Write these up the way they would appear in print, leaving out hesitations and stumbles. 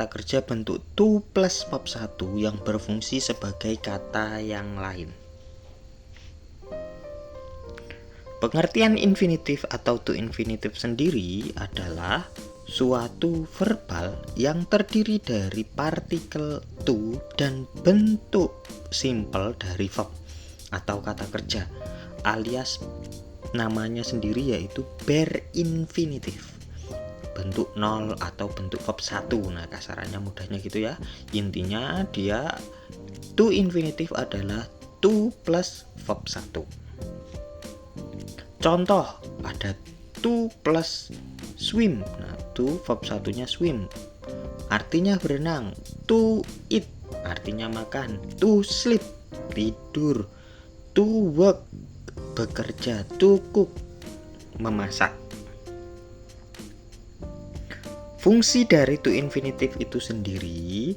kata kerja bentuk to plus verb 1 yang berfungsi sebagai kata yang lain. Pengertian infinitif atau to infinitif sendiri adalah suatu verbal yang terdiri dari partikel to dan bentuk simple dari verb atau kata kerja, alias namanya sendiri yaitu bare infinitif, bentuk 0 atau bentuk verb 1. Nah, kasarannya mudahnya gitu ya. Intinya dia to infinitif adalah to plus verb 1. Contoh, ada to plus swim. Nah, to verb 1-nya swim, artinya berenang. To eat, artinya makan. To sleep, tidur. To work, bekerja. To cook, memasak. Fungsi dari to infinitif itu sendiri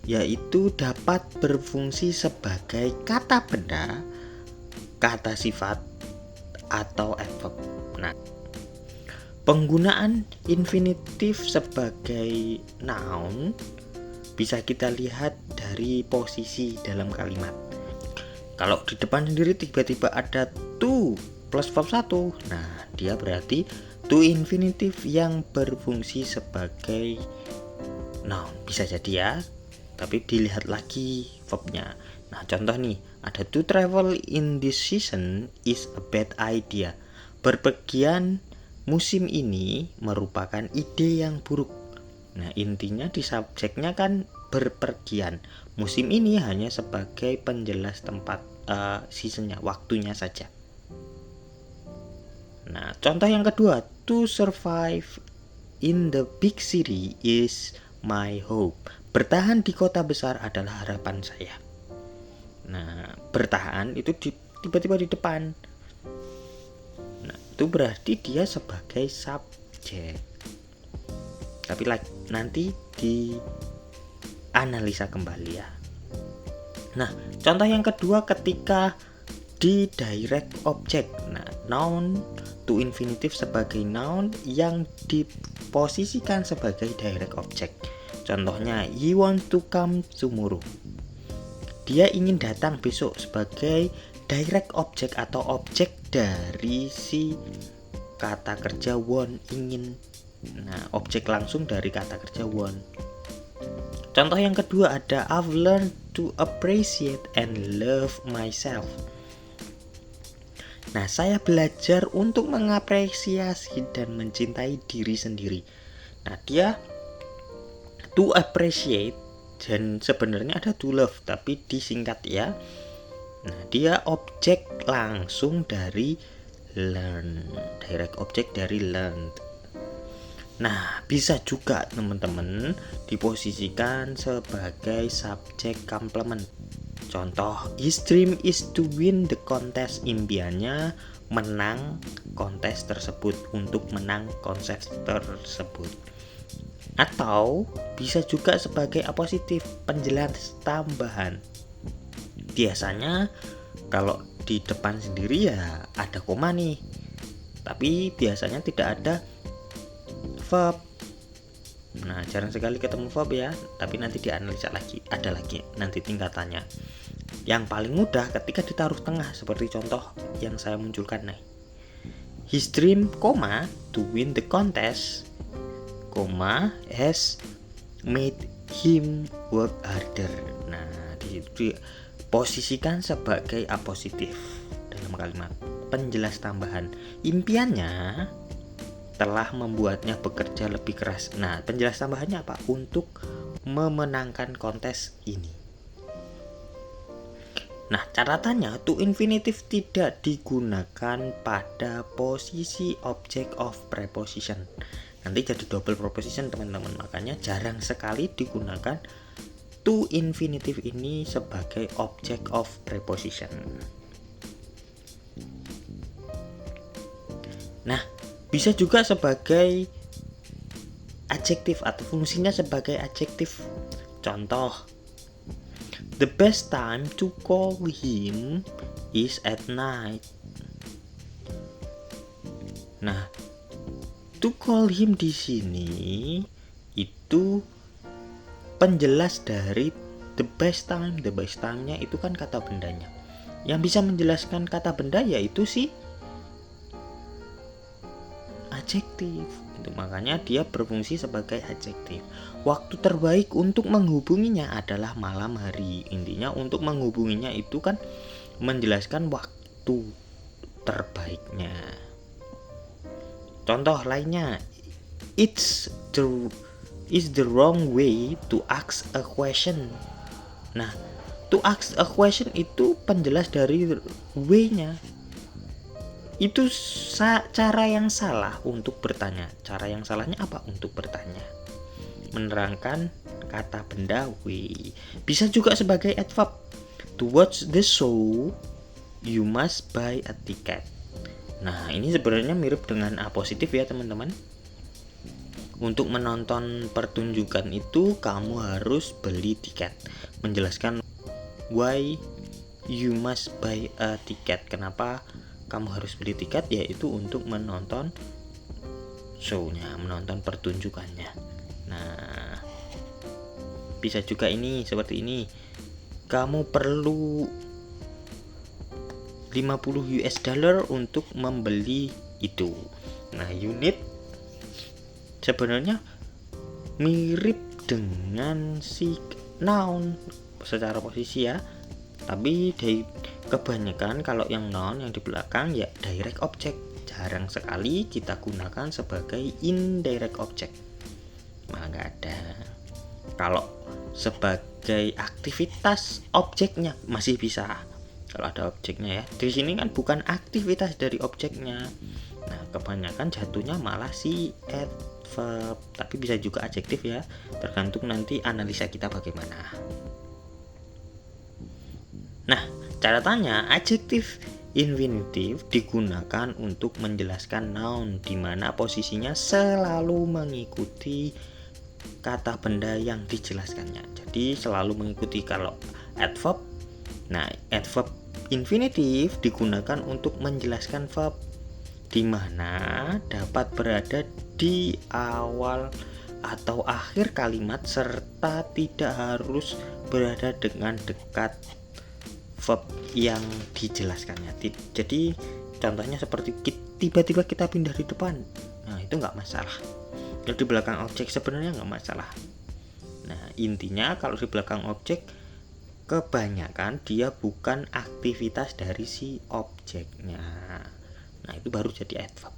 yaitu dapat berfungsi sebagai kata benda, kata sifat, atau adverb. Nah, penggunaan infinitif sebagai noun bisa kita lihat dari posisi dalam kalimat. Kalau di depan sendiri tiba-tiba ada to plus verb 1, nah dia berarti to infinitif yang berfungsi sebagai noun. Bisa jadi ya, tapi dilihat lagi verbnya. Nah, contoh nih, ada to travel in this season is a bad idea. Berpergian musim ini merupakan ide yang buruk. Nah, intinya di subjeknya kan berpergian. Musim ini hanya sebagai penjelas tempat seasonnya, waktunya saja. Nah, contoh yang kedua, to survive in the big city is my hope. Bertahan di kota besar adalah harapan saya. Nah, bertahan itu tiba-tiba di depan. Nah, itu berarti dia sebagai subjek. Tapi nanti dianalisa kembali ya. Nah, contoh yang kedua ketika di direct object. Nah, noun to infinitif sebagai noun yang diposisikan sebagai direct object. Contohnya, he wants to come tomorrow. Dia ingin datang besok sebagai direct object atau objek dari si kata kerja want, ingin. Nah, objek langsung dari kata kerja want. Contoh yang kedua ada I've learned to appreciate and love myself. Nah, saya belajar untuk mengapresiasi dan mencintai diri sendiri. Nah, dia to appreciate dan sebenarnya ada to love tapi disingkat ya. Nah, dia objek langsung dari learn, direct object dari learn. Nah, bisa juga teman-teman diposisikan sebagai subjek complement. Contoh, his dream is to win the contest. Impiannya menang kontes tersebut, untuk menang kontes tersebut. Atau bisa juga sebagai apositif, penjelas tambahan. Biasanya kalau di depan sendiri ya ada koma nih, tapi biasanya tidak ada verb. Nah, jarang sekali ketemu verb ya, tapi nanti dianalisa lagi, ada lagi nanti tingkatannya. Yang paling mudah ketika ditaruh tengah seperti contoh yang saya munculkan nih. His dream, to win the contest, has made him work harder. Nah, diposisikan sebagai apositif dalam kalimat, penjelas tambahan. Impiannya telah membuatnya bekerja lebih keras. Nah, penjelas tambahannya apa? Untuk memenangkan kontes ini. Nah, catatannya to infinitif tidak digunakan pada posisi object of preposition. Nanti jadi double preposition teman-teman. Makanya jarang sekali digunakan to infinitif ini sebagai object of preposition. Nah, bisa juga sebagai adjektif atau fungsinya sebagai adjektif. Contoh, the best time to call him is at night. Nah, to call him di sini itu penjelas dari the best time. The best time-nya itu kan kata bendanya. Yang bisa menjelaskan kata benda yaitu si adjektif. Itu makanya dia berfungsi sebagai adjektif. Waktu terbaik untuk menghubunginya adalah malam hari. Intinya untuk menghubunginya itu kan menjelaskan waktu terbaiknya. Contoh lainnya, it's the wrong way to ask a question. Nah, to ask a question itu penjelas dari way-nya. Itu cara yang salah untuk bertanya. Cara yang salahnya apa? Untuk bertanya. Menerangkan kata benda way. Bisa juga sebagai adverb. To watch the show, you must buy a ticket. Nah, ini sebenarnya mirip dengan A positif ya teman-teman. Untuk menonton pertunjukan itu kamu harus beli tiket. Menjelaskan why you must buy a ticket. Kenapa kamu harus beli tiket? Yaitu untuk menonton show-nya, menonton pertunjukannya. Nah, bisa juga ini seperti ini. Kamu perlu 50 US dollar untuk membeli itu. Nah, unit sebenarnya mirip dengan si noun secara posisi ya. Tapi kebanyakan kalau yang noun yang di belakang ya direct object. Jarang sekali kita gunakan sebagai indirect object. Malah nggak ada. Kalau sebagai aktivitas objeknya masih bisa. Kalau ada objeknya ya. Di sini kan bukan aktivitas dari objeknya. Nah, kebanyakan jatuhnya malah si adverb, tapi bisa juga adjektif ya. Tergantung nanti analisa kita bagaimana. Nah, catatannya adjektif infinitif digunakan untuk menjelaskan noun di mana posisinya selalu mengikuti kata benda yang dijelaskannya. Jadi selalu mengikuti. Kalau adverb, nah adverb infinitif digunakan untuk menjelaskan verb di mana dapat berada di awal atau akhir kalimat serta tidak harus berada dengan dekat verb yang dijelaskannya. Jadi contohnya seperti tiba-tiba kita pindah di depan. Nah, itu nggak masalah. Kalau di belakang objek sebenarnya nggak masalah. Nah, intinya kalau di belakang objek kebanyakan dia bukan aktivitas dari si objeknya. Nah, itu baru jadi adverb.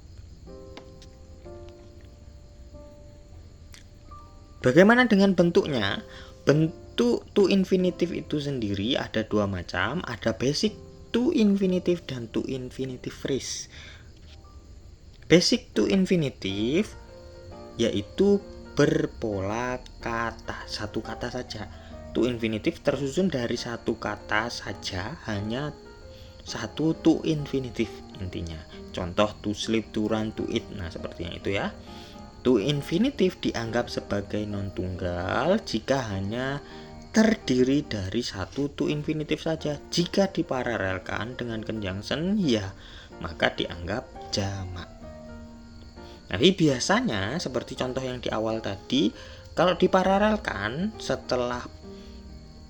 Bagaimana dengan bentuknya? Bentuk to infinitive itu sendiri ada dua macam, ada basic to infinitive dan to infinitive phrase. Basic to infinitive yaitu berpola kata, satu kata saja. To infinitive tersusun dari satu kata saja, hanya satu to infinitive intinya. Contoh to sleep, to run, to eat. Nah, seperti yang itu ya. To infinitive dianggap sebagai non tunggal jika hanya terdiri dari satu to infinitive saja. Jika diparalelkan dengan conjunction ya maka dianggap jamak. Tapi biasanya seperti contoh yang di awal tadi, kalau diparalelkan setelah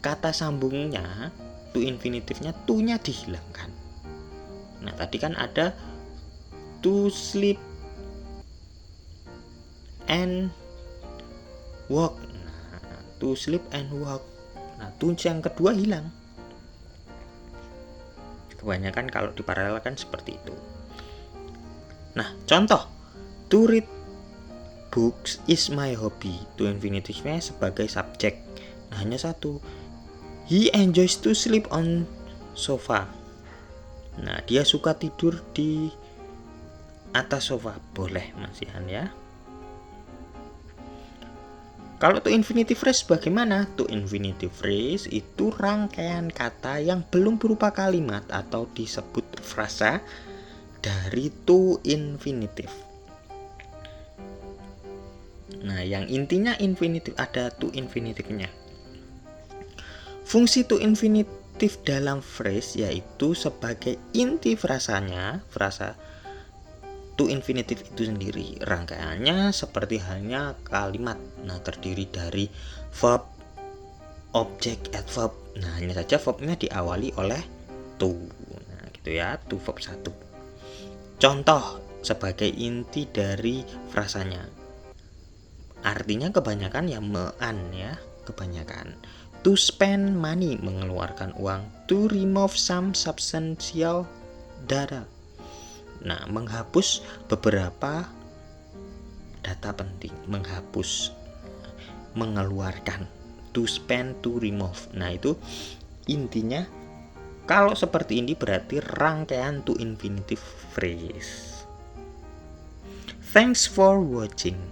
kata sambungnya to infinitifnya to-nya dihilangkan. Nah, tadi kan ada to sleep and walk. Nah, to sleep and walk. Nah, to yang kedua hilang. Kebanyakan kalau diparalelkan seperti itu. Nah, contoh to read books is my hobby. To infinitifnya sebagai subjek. Nah, hanya satu. He enjoys to sleep on sofa. Nah, dia suka tidur di atas sofa. Boleh masihan ya. Kalau to infinitive phrase bagaimana? To infinitive phrase itu rangkaian kata yang belum berupa kalimat atau disebut frasa dari to infinitive. Nah, yang intinya infinitive ada to infinitive-nya. Fungsi to infinitive dalam phrase yaitu sebagai inti frasanya, frasa to infinitive itu sendiri. Rangkaiannya seperti halnya kalimat. Nah, terdiri dari verb, object adverb. Nah, hanya saja verbnya diawali oleh to. Nah, gitu ya, to verb 1. Contoh sebagai inti dari frasanya. Artinya kebanyakan ya mean ya, kebanyakan. To spend money, mengeluarkan uang. To remove some substantial data. Nah, menghapus beberapa data penting, menghapus, mengeluarkan. To spend, to remove. Nah, itu intinya. Kalau seperti ini berarti rangkaian to infinitive phrase. Thanks for watching.